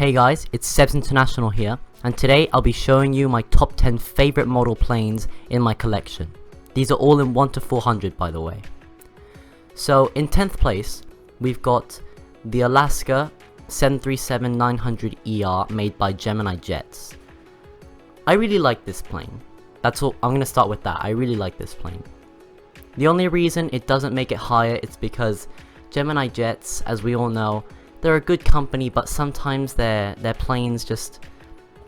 Hey guys, it's Sebs International here, and today I'll be showing you my top 10 favorite model planes in my collection. These are all in 1 to 400 by the way. So in 10th place, we've got the Alaska 737-900ER made by Gemini Jets. I really like this plane. That's all. I'm gonna start with that. I really like this plane. The only reason it doesn't make it higher is because Gemini Jets, as we all know, they're a good company, but sometimes their planes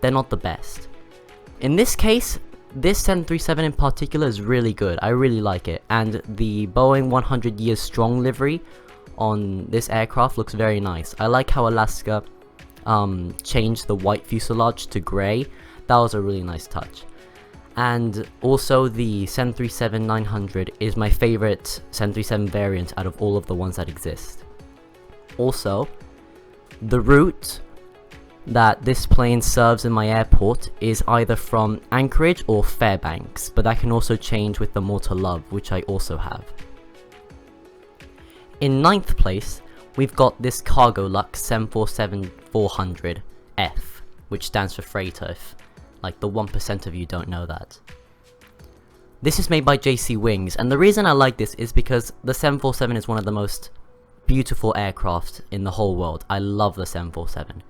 they're not the best. In this case, this 737 in particular is really good. I really like it, and the Boeing 100 years strong livery on this aircraft looks very nice. I like how Alaska changed the white fuselage to grey. That was a really nice touch. And also the 737-900 is my favorite 737 variant out of all of the ones that exist. Also, the route that this plane serves in my airport is either from Anchorage or Fairbanks, but that can also change with the More to Love, which I also have. In 9th place, we've got this Cargolux M47-400F, which stands for freighter, if like the 1% of you don't know that. This is made by JC Wings, and the reason I like this is because the 747 is one of the most beautiful aircraft in the whole world. I love the 747,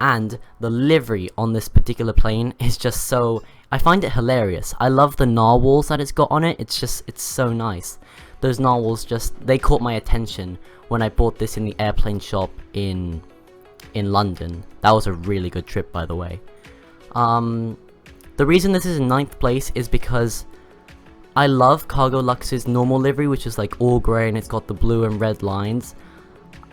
and the livery on this particular plane is just so, I find it hilarious. I love the narwhals that it's got on it. It's so nice. Those narwhals they caught my attention when I bought this in the airplane shop in London. That was a really good trip, by the way. The reason this is in 9th place is because I love Cargolux's normal livery, which is like all grey and it's got the blue and red lines.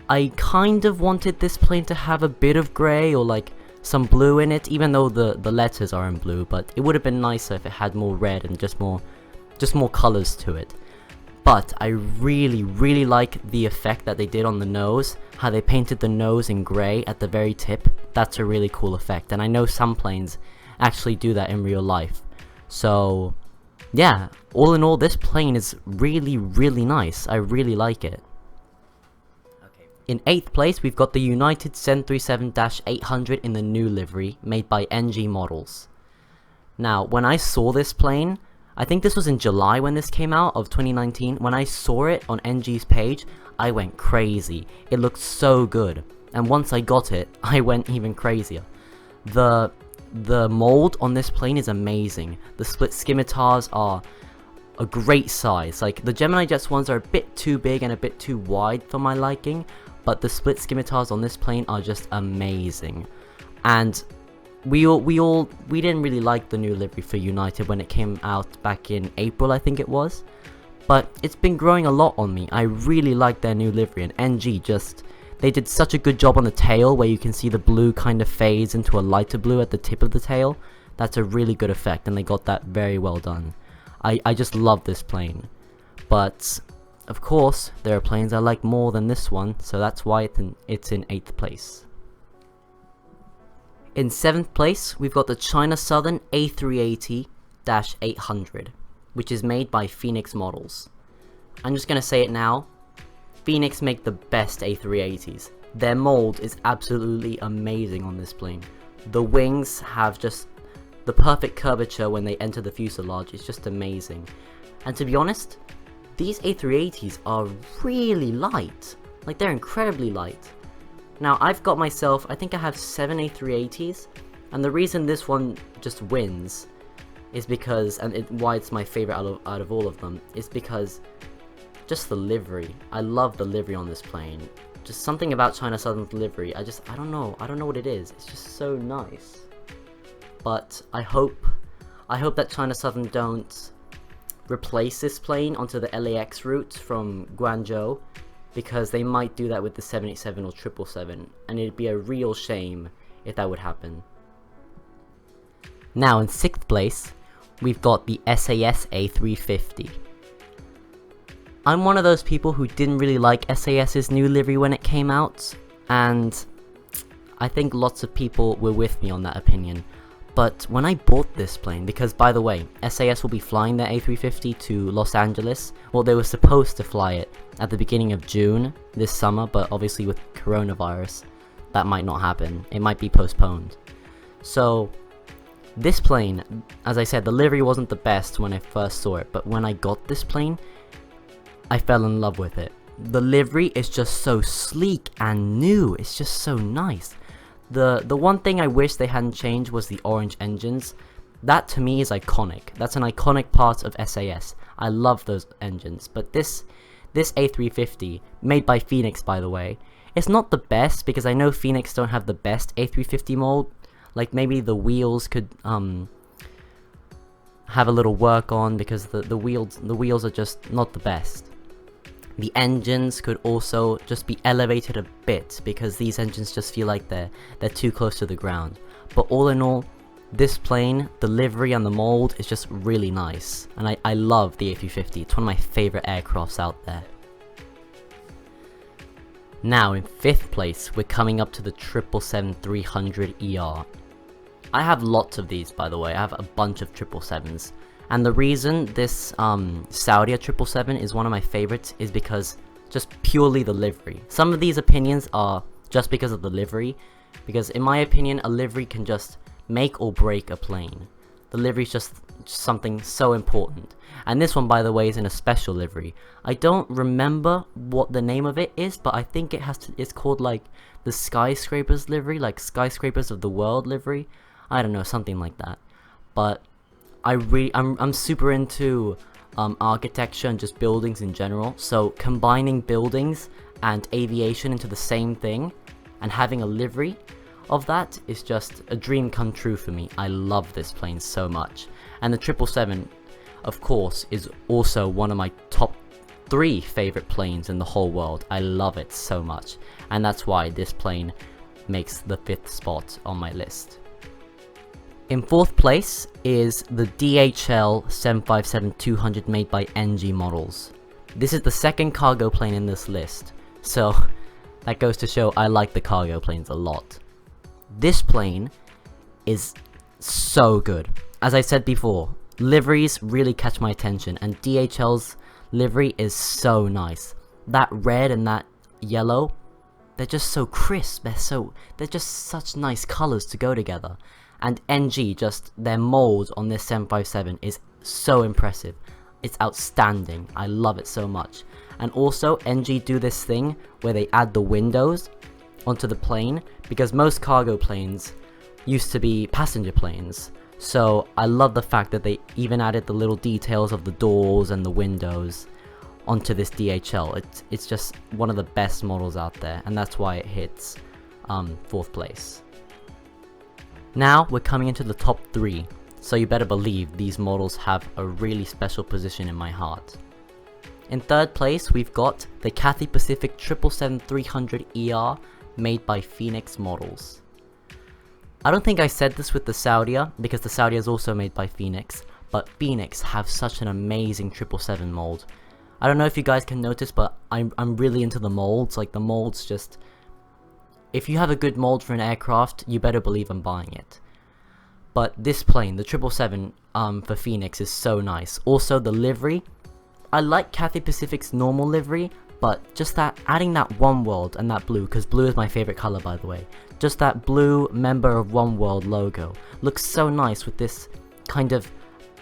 I kind of wanted this plane to have a bit of grey or like some blue in it, even though the letters are in blue, but it would have been nicer if it had more red and just more colours to it. But I really like the effect that they did on the nose, how they painted the nose in grey at the very tip. That's a really cool effect, and I know some planes actually do that in real life. So yeah, all in all, this plane is really nice. I really like it. In 8th place, we've got the United 737-800 in the new livery, made by NG Models. Now, when I saw this plane, I think this was in July when this came out of 2019, when I saw it on NG's page, I went crazy. It looked so good, and once I got it, I went even crazier. The mold on this plane is amazing. The split scimitars are a great size. Like, the Gemini Jets ones are a bit too big and a bit too wide for my liking, but the split scimitars on this plane are just amazing. And we didn't really like the new livery for United when it came out back in April, I think it was, but it's been growing a lot on me. I really like their new livery, and NG they did such a good job on the tail, where you can see the blue kind of fades into a lighter blue at the tip of the tail. That's a really good effect, and they got that very well done. I just love this plane. But of course, there are planes I like more than this one, so that's why it's in 8th place. In 7th place, we've got the China Southern A380-800, which is made by Phoenix Models. I'm just gonna say it now, Phoenix make the best A380s. Their mold is absolutely amazing on this plane. The wings have just the perfect curvature when they enter the fuselage. It's just amazing. And to be honest, these A380s are really light. Like, they're incredibly light. Now, I've got myself, I think I have 7 A380s, and the reason this one just wins is because, why it's my favorite out of all of them, is because just the livery. I love the livery on this plane. Just something about China Southern's livery. I don't know what it is. It's just so nice. But I hope that China Southern don't replace this plane onto the LAX route from Guangzhou, because they might do that with the 787 or 777, and it'd be a real shame if that would happen. Now in 6th place, we've got the SAS A350. I'm one of those people who didn't really like SAS's new livery when it came out, and I think lots of people were with me on that opinion. But when I bought this plane, because by the way, SAS will be flying their A350 to Los Angeles. Well, they were supposed to fly it at the beginning of June this summer, but obviously with coronavirus, that might not happen. It might be postponed. So this plane, as I said, the livery wasn't the best when I first saw it, but when I got this plane, I fell in love with it. The livery is just so sleek and new. It's just so nice. The one thing I wish they hadn't changed was the orange engines. That to me is iconic. That's an iconic part of SAS. I love those engines. But this A350, made by Phoenix by the way, it's not the best because I know Phoenix don't have the best A350 mold. Like maybe the wheels could have a little work on because the wheels are just not the best. The engines could also just be elevated a bit because these engines just feel like they're too close to the ground. But all in all, this plane, the livery and the mold is just really nice. And I love the A350. It's one of my favorite aircrafts out there. Now in 5th place, we're coming up to the 777-300ER. I have lots of these, by the way. I have a bunch of 777s. And the reason this Saudia 777 is one of my favorites is because just purely the livery. Some of these opinions are just because of the livery, because in my opinion, a livery can just make or break a plane. The livery is just something so important. And this one, by the way, is in a special livery. I don't remember what the name of it is, but I think it's called like the Skyscrapers livery, like Skyscrapers of the World livery. I don't know, something like that. But I'm super into architecture and just buildings in general, so combining buildings and aviation into the same thing and having a livery of that is just a dream come true for me. I love this plane so much. And the 777, of course, is also one of my top 3 favorite planes in the whole world. I love it so much, and that's why this plane makes the 5th spot on my list. In 4th place is the DHL 757-200 made by NG Models. This is the second cargo plane in this list, so that goes to show I like the cargo planes a lot. This plane is so good. As I said before, liveries really catch my attention, and DHL's livery is so nice. That red and that yellow, they're just so crisp, they're just such nice colors to go together. And NG, just their mold on this 757 is so impressive. It's outstanding. I love it so much. And also, NG do this thing where they add the windows onto the plane, because most cargo planes used to be passenger planes. So I love the fact that they even added the little details of the doors and the windows onto this DHL. It's just one of the best models out there, and that's why it hits 4th place. Now we're coming into the top 3, so you better believe these models have a really special position in my heart. In 3rd place, we've got the Cathay Pacific 777-300ER made by Phoenix Models. I don't think I said this with the Saudia, because the Saudia is also made by Phoenix, but Phoenix have such an amazing 777 mold. I don't know if you guys can notice, but I'm really into the molds. Like, the molds just... If you have a good mold for an aircraft, you better believe I'm buying it. But this plane, the 777 for Phoenix, is so nice. Also, the livery. I like Cathay Pacific's normal livery, but just that, adding that One World and that blue, because blue is my favorite color by the way. Just that blue member of One World logo looks so nice with this kind of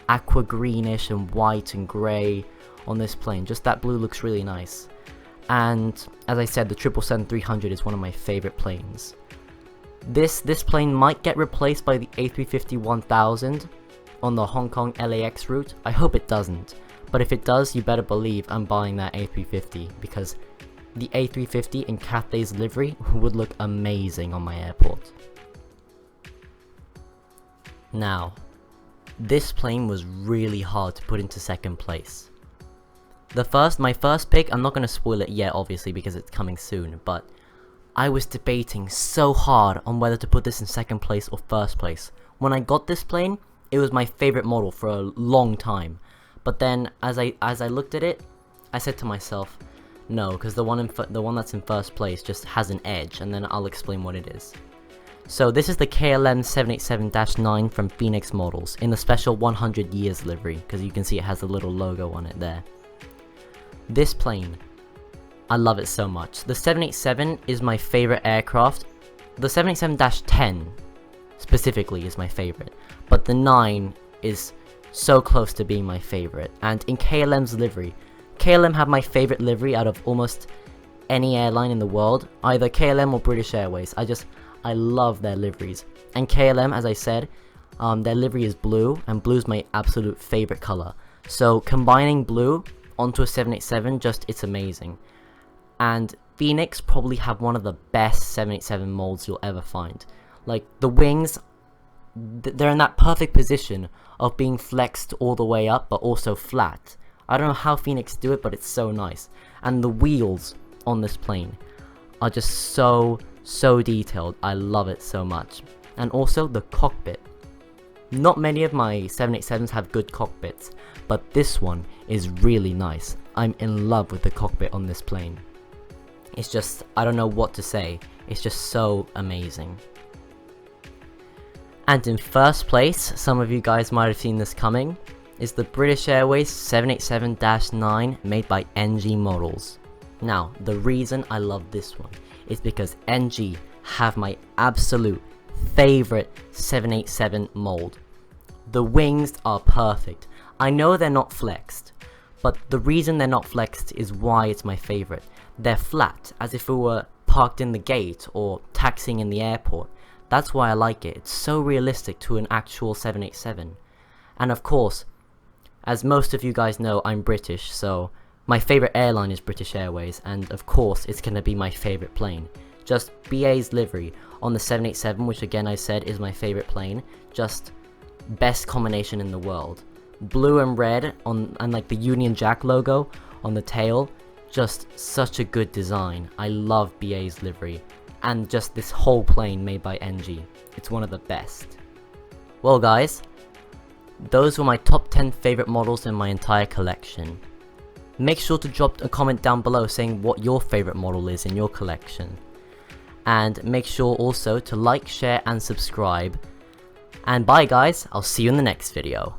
aqua greenish and white and grey on this plane. Just that blue looks really nice. And as I said, the 777-300 is one of my favorite planes. This plane might get replaced by the A350-1000 on the Hong Kong LAX route. I hope it doesn't, but if it does, you better believe I'm buying that A350, because the A350 in Cathay's livery would look amazing on my airport. Now, this plane was really hard to put into 2nd place. My first pick, I'm not going to spoil it yet obviously because it's coming soon, but I was debating so hard on whether to put this in 2nd place or 1st place. When I got this plane, it was my favorite model for a long time, but then as I looked at it, I said to myself, no, because the one that's in 1st place just has an edge, and then I'll explain what it is. So this is the KLM 787-9 from Phoenix Models in the special 100 years livery, because you can see it has a little logo on it there. This plane, I love it so much. The 787 is my favorite aircraft the 787-10 specifically is my favorite, but the 9 is so close to being my favorite. And in KLM's livery, KLM have my favorite livery out of almost any airline in the world, either KLM or British Airways. I love their liveries. And KLM, as I said, their livery is blue, and blue's my absolute favorite color. So combining blue onto a 787, it's amazing. And Phoenix probably have one of the best 787 molds you'll ever find. Like, the wings, they're in that perfect position of being flexed all the way up, but also flat. I don't know how Phoenix do it, but it's so nice. And the wheels on this plane are just so detailed. I love it so much. And also the cockpit. Not many of my 787s have good cockpits, but this one is really nice. I'm in love with the cockpit on this plane. It's just, I don't know what to say. It's just so amazing. And in first place, some of you guys might have seen this coming, is the British Airways 787-9 made by NG Models. Now, the reason I love this one is because NG have my absolute favorite 787 mold. The wings are perfect. I know they're not flexed, but the reason they're not flexed is why it's my favorite. They're flat, as if we were parked in the gate or taxiing in the airport. That's why I like it. It's so realistic to an actual 787. And of course, as most of you guys know, I'm British, so my favorite airline is British Airways, and of course it's gonna be my favorite plane. Just BA's livery on the 787, which again I said is my favorite plane, just best combination in the world. Blue and red and like the Union Jack logo on the tail, just such a good design. I love BA's livery, and just this whole plane made by NG. It's one of the best. Well guys, those were my top 10 favorite models in my entire collection. Make sure to drop a comment down below saying what your favorite model is in your collection. And make sure also to like, share and subscribe. And bye guys, I'll see you in the next video.